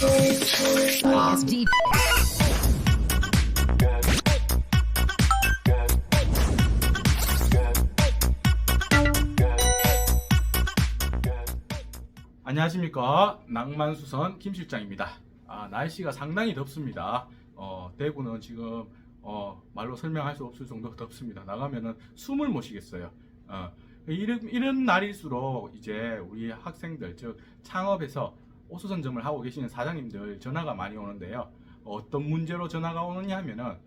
ISD. 안녕하십니까, 낭만수선 김 실장입니다. 날씨가 상당히 덥습니다. 대구는 지금 말로 설명할 수 없을 정도로 덥습니다. 나가면은 숨을 못 쉬겠어요. 이런 날일수록 이제 우리 학생들, 즉 창업에서 오수선점을 하고 계시는 사장님들 전화가 많이 오는데요. 어떤 문제로 전화가 오느냐 하면은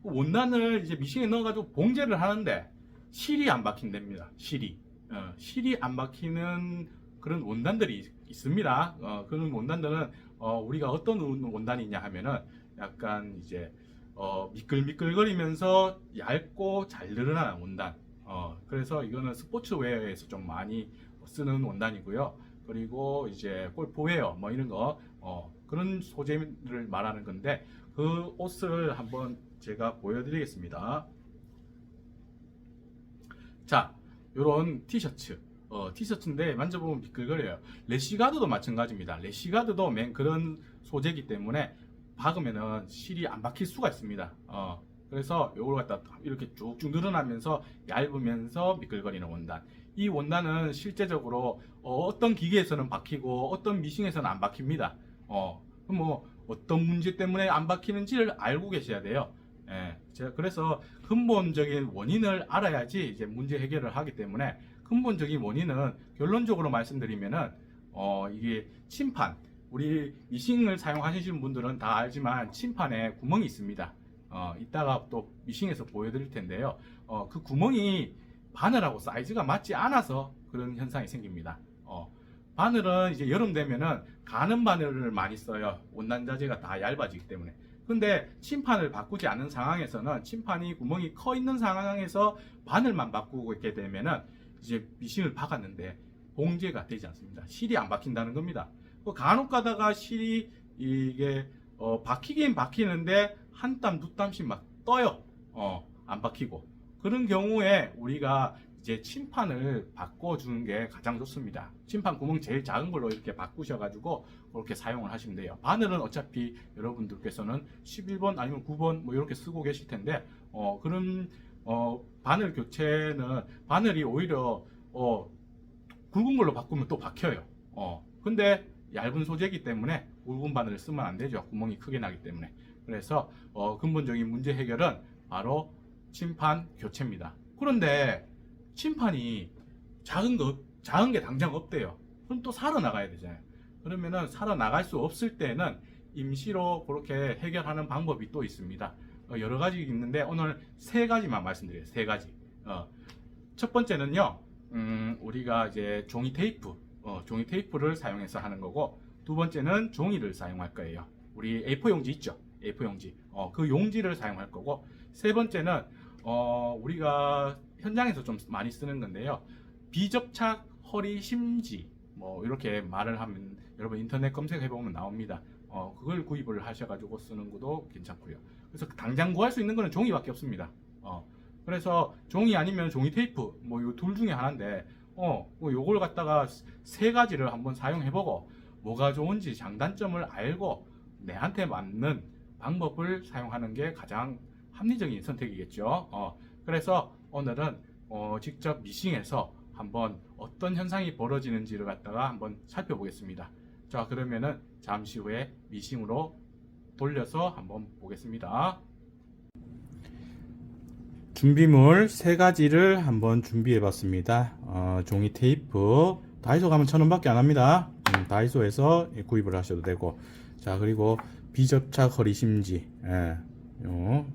원단을 이제 미싱에 넣어가지고 봉제를 하는데 실이 안 박힌답니다. 실이 안 박히는 그런 원단들이 있습니다. 그런 원단들은 우리가 어떤 원단이냐 하면은 약간 이제 미끌미끌거리면서 얇고 잘 늘어나는 원단. 그래서 이거는 스포츠웨어에서 좀 많이 쓰는 원단이고요. 그리고 이제 골프웨어 뭐 이런 거 그런 소재를 말하는 건데, 그 옷을 한번 제가 보여드리겠습니다. 자, 요런 티셔츠인데 만져보면 미끌거려요. 래시가드도 마찬가지입니다. 래시가드도 맨 그런 소재이기 때문에 박으면은 실이 안 박힐 수가 있습니다. 그래서 요걸 갖다 이렇게 쭉쭉 늘어나면서 얇으면서 미끌거리는 원단. 이 원단은 실제적으로 어떤 기계에서는 박히고 어떤 미싱에서는 안 박힙니다. 뭐 어떤 문제 때문에 안 박히는지를 알고 계셔야 돼요. 제가 그래서 근본적인 원인을 알아야지 이제 문제 해결을 하기 때문에, 근본적인 원인은 결론적으로 말씀드리면은 이게 침판, 우리 미싱을 사용하시는 분들은 다 알지만 침판에 구멍이 있습니다. 이따가 또 미싱에서 보여드릴 텐데요. 그 구멍이 바늘하고 사이즈가 맞지 않아서 그런 현상이 생깁니다. 바늘은 이제 여름 되면은 가는 바늘을 많이 써요. 원단 자재가 다 얇아지기 때문에. 근데 침판을 바꾸지 않는 상황에서는, 침판이 구멍이 커 있는 상황에서 바늘만 바꾸고 있게 되면은 이제 미싱을 박았는데 봉제가 되지 않습니다. 실이 안 박힌다는 겁니다. 간혹 가다가 실이 이게 박히긴 박히는데 한 땀 두 땀씩 막 떠요. 안 박히고. 그런 경우에 우리가 이제 침판을 바꿔주는 게 가장 좋습니다. 침판 구멍 제일 작은 걸로 이렇게 바꾸셔가지고 그렇게 사용을 하시면 돼요. 바늘은 어차피 여러분들께서는 11번 아니면 9번 뭐 이렇게 쓰고 계실 텐데, 그런 바늘 교체는 바늘이 오히려 굵은 걸로 바꾸면 또 박혀요. 근데 얇은 소재이기 때문에 굵은 바늘을 쓰면 안 되죠. 구멍이 크게 나기 때문에. 그래서 근본적인 문제 해결은 바로 침판 교체입니다. 그런데 침판이 작은 게 당장 없대요. 그럼 또 사러 나가야 되잖아요. 그러면은 사러 나갈 수 없을 때는 임시로 그렇게 해결하는 방법이 또 있습니다. 여러 가지 있는데 오늘 세 가지만 말씀드려요. 세 가지. 첫 번째는요, 우리가 이제 종이 테이프를 사용해서 하는 거고, 두 번째는 종이를 사용할 거예요. 우리 A4 용지 있죠? A4 용지. 그 용지를 사용할 거고, 세 번째는 우리가 현장에서 좀 많이 쓰는 건데요. 비접착 허리 심지, 뭐 이렇게 말을 하면 여러분 인터넷 검색해 보면 나옵니다. 그걸 구입을 하셔가지고 쓰는 것도 괜찮고요. 그래서 당장 구할 수 있는 거는 종이밖에 없습니다. 그래서 종이 아니면 종이 테이프, 뭐 이 둘 중에 하나인데, 요걸 갖다가 세 가지를 한번 사용해보고 뭐가 좋은지 장단점을 알고 내한테 맞는 방법을 사용하는 게 가장 합리적인 선택이겠죠. 그래서 오늘은 직접 미싱에서 한번 어떤 현상이 벌어지는지를 갖다가 한번 살펴보겠습니다. 자, 그러면은 잠시 후에 미싱으로 돌려서 한번 보겠습니다. 준비물 세 가지를 한번 준비해 봤습니다. 종이 테이프, 다이소 가면 1,000원밖에 안 합니다. 다이소에서 구입을 하셔도 되고, 자, 그리고 비접착 허리 심지,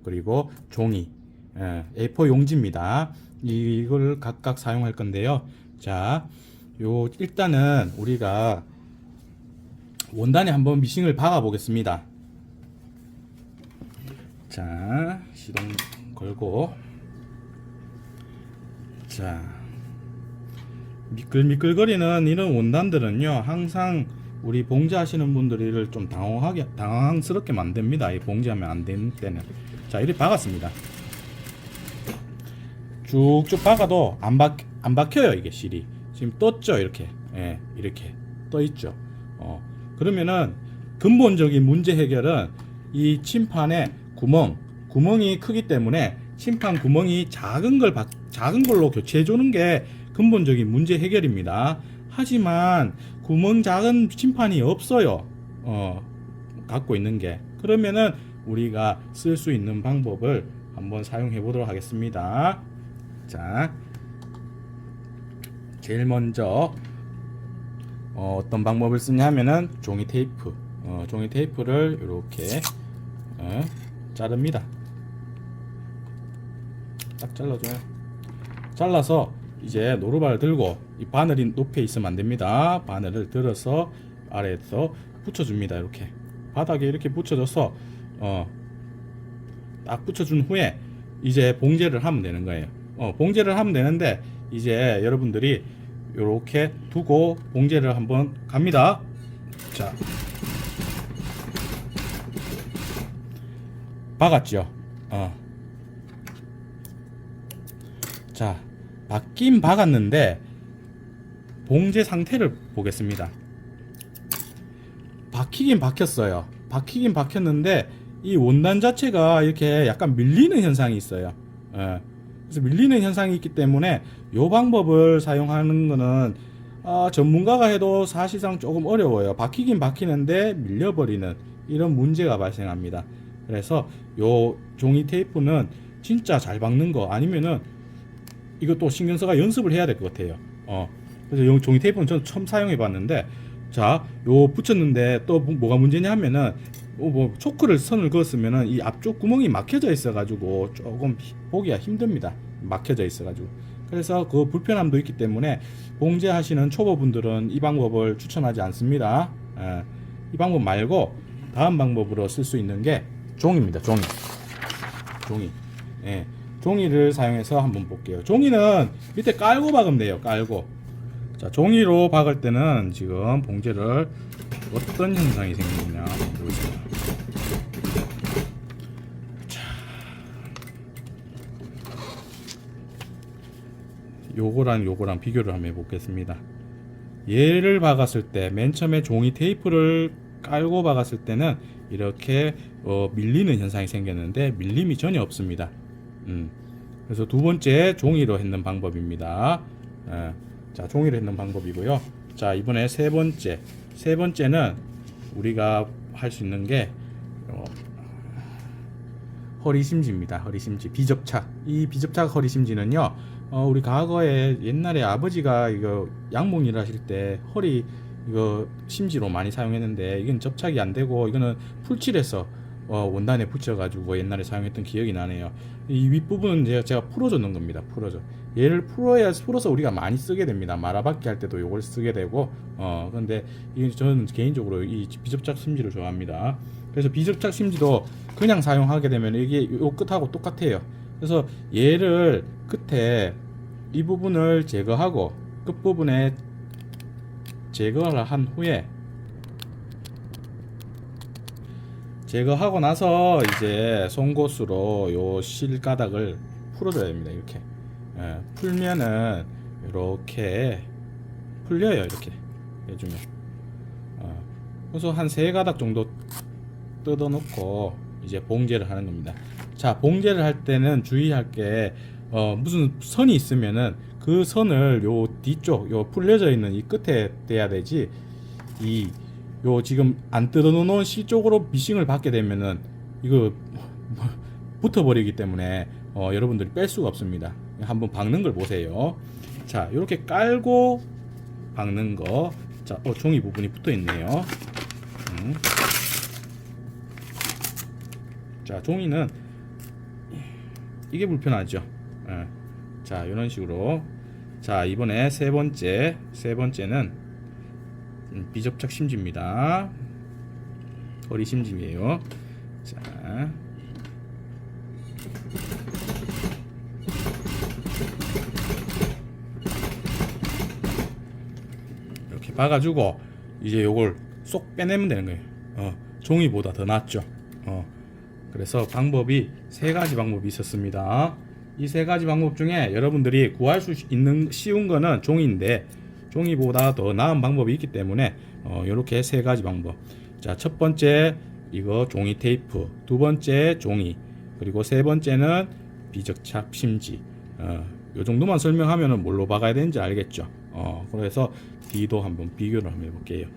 그리고 종이, A4 용지입니다. 이걸 각각 사용할 건데요. 자, 일단은 우리가 원단에 한번 미싱을 박아 보겠습니다. 자, 시동 걸고, 자, 미끌미끌거리는 이런 원단들은요, 항상 우리 봉제하시는 분들을 좀 당황스럽게 만듭니다. 이 봉제하면 안 되는 때는. 자, 이렇게 박았습니다. 쭉쭉 박아도 안 박혀요. 이게 실이 지금 떴죠. 이렇게. 이렇게 떠 있죠. 그러면은 근본적인 문제 해결은 이 침판에 구멍이 크기 때문에 침판 구멍이 작은 걸로 교체해 주는 게 근본적인 문제 해결입니다. 하지만 구멍 작은 침판이 없어요. 갖고 있는 게. 그러면은 우리가 쓸 수 있는 방법을 한번 사용해 보도록 하겠습니다. 자, 제일 먼저 어떤 방법을 쓰냐 하면은 종이 테이프를 이렇게 자릅니다. 딱 잘라줘요. 잘라서 이제 노루발을 들고, 이 바늘이 높이 있으면 안 됩니다. 바늘을 들어서 아래에서 붙여줍니다. 이렇게 바닥에 이렇게 붙여줘서 딱 붙여준 후에 이제 봉제를 하면 되는 거예요. 봉제를 하면 되는데 이제 여러분들이 이렇게 두고 봉제를 한번 갑니다. 자, 박았죠. 자, 박긴 박았는데 봉제 상태를 보겠습니다. 박히긴 박혔어요. 박히긴 박혔는데 이 원단 자체가 이렇게 약간 밀리는 현상이 있어요. 그래서 밀리는 현상이 있기 때문에 이 방법을 사용하는 거는 전문가가 해도 사실상 조금 어려워요. 박히긴 박히는데 밀려버리는 이런 문제가 발생합니다. 그래서 요 종이 테이프는 진짜 잘 박는 거 아니면은 이것도 신경 써가 연습을 해야 될 것 같아요. 그래서 요 종이 테이프는 저는 처음 사용해 봤는데, 자, 요 붙였는데 또 뭐가 문제냐 하면은 뭐 초크를 선을 그었으면은 이 앞쪽 구멍이 막혀져 있어 가지고 조금 보기가 힘듭니다. 막혀져 있어 가지고. 그래서 그 불편함도 있기 때문에 봉제하시는 초보분들은 이 방법을 추천하지 않습니다. 이 방법 말고 다음 방법으로 쓸 수 있는 게 종이입니다. 종이. 종이를 사용해서 한번 볼게요. 종이는 밑에 깔고 박으면 돼요. 깔고. 자, 종이로 박을 때는 지금 봉제를 어떤 현상이 생기느냐 보시죠. 자, 요거랑 비교를 한번 해보겠습니다. 얘를 박았을 때, 맨 처음에 종이 테이프를 깔고 박았을 때는 이렇게 밀리는 현상이 생겼는데 밀림이 전혀 없습니다. 그래서 두 번째 종이로 했는 방법입니다. 자, 종이로 했는 방법이고요. 자, 이번에 세 번째는 우리가 할 수 있는 게 허리심지입니다. 허리심지, 비접착. 이 비접착 허리심지는요, 우리 과거에 옛날에 아버지가 이거 양봉일 하실 때 허리 이거 심지로 많이 사용했는데 이건 접착이 안 되고 이거는 풀칠해서 원단에 붙여가지고 옛날에 사용했던 기억이 나네요. 이 윗부분은 제가 풀어줬는 겁니다. 얘를 풀어서 우리가 많이 쓰게 됩니다. 말아박기 할 때도 이걸 쓰게 되고, 근데 저는 개인적으로 이 비접착 심지를 좋아합니다. 그래서 비접착 심지도 그냥 사용하게 되면 이게 요 끝하고 똑같아요. 그래서 얘를 끝에 이 부분을 제거하고 끝부분에 제거를 한 후에, 제거하고 나서 이제 송곳으로 요 실가닥을 풀어줘야 됩니다. 이렇게 풀면은 이렇게 풀려요. 이렇게 해주면 그래서 한 3가닥 정도 뜯어놓고 이제 봉제를 하는 겁니다. 자, 봉제를 할 때는 주의할 게 무슨 선이 있으면은 그 선을 요 뒤쪽 요 풀려져 있는 이 끝에 대야 되지, 요 지금 안 뜯어놓은 실 쪽으로 미싱을 받게 되면은 이거 붙어버리기 때문에 여러분들이 뺄 수가 없습니다. 한번 박는 걸 보세요. 자, 이렇게 깔고 박는 거. 자, 종이 부분이 붙어 있네요. 자, 종이는 이게 불편하죠. 자, 이런 식으로. 자, 이번에 세 번째는 비접착 심지입니다. 허리 심지예요. 자, 이렇게 박아주고 이제 요걸 쏙 빼내면 되는 거예요. 종이보다 더 낫죠. 그래서 방법이 3가지 방법이 있었습니다. 이 3가지 방법 중에 여러분들이 구할 수 있는 쉬운 거는 종이인데, 종이보다 더 나은 방법이 있기 때문에 이렇게 세 가지 방법. 자, 첫 번째 이거 종이 테이프, 두 번째 종이, 그리고 세 번째는 비접착 심지. 요 정도만 설명하면은 뭘로 박아야 되는지 알겠죠. 그래서 D도 한번 비교를 한번 해볼게요.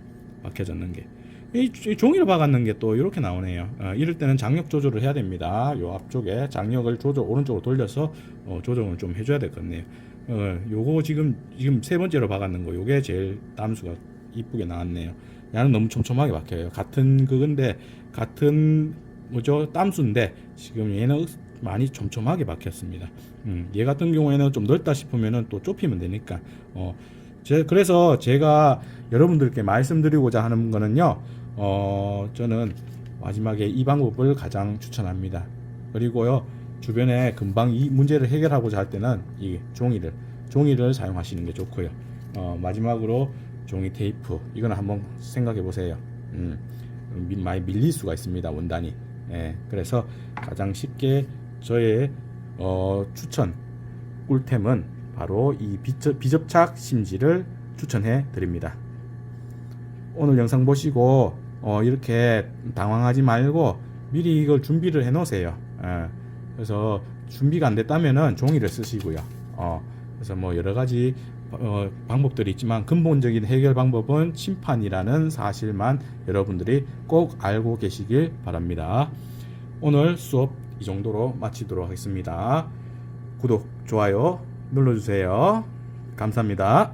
박혀졌는 게. 이 종이로 박았는 게 또 이렇게 나오네요. 이럴 때는 장력 조절을 해야 됩니다. 요 앞쪽에 장력을 오른쪽으로 돌려서 조정을 좀 해줘야 되겠네요. 요거 지금 세 번째로 박았는 거, 요게 제일 담수가 이쁘게 나왔네요. 얘는 너무 촘촘하게 박혀요. 같은 그건데 같은 뭐죠 담수인데 지금 얘는 많이 촘촘하게 박혔습니다. 얘 같은 경우에는 좀 넓다 싶으면은 또 좁히면 되니까. 그래서 제가 여러분들께 말씀드리고자 하는 거는요. 저는 마지막에 이 방법을 가장 추천합니다. 그리고요, 주변에 금방 이 문제를 해결하고자 할 때는 이 종이를 사용하시는 게 좋고요. 마지막으로 종이 테이프, 이거는 한번 생각해 보세요. 많이 밀릴 수가 있습니다, 원단이. 그래서 가장 쉽게 저의 추천 꿀템은 바로 이 비접착 심지를 추천해 드립니다. 오늘 영상 보시고 이렇게 당황하지 말고 미리 이걸 준비를 해 놓으세요. 그래서 준비가 안 됐다면은 종이를 쓰시고요. 그래서 뭐 여러 가지 방법들이 있지만 근본적인 해결 방법은 침판이라는 사실만 여러분들이 꼭 알고 계시길 바랍니다. 오늘 수업 이 정도로 마치도록 하겠습니다. 구독, 좋아요 눌러주세요. 감사합니다.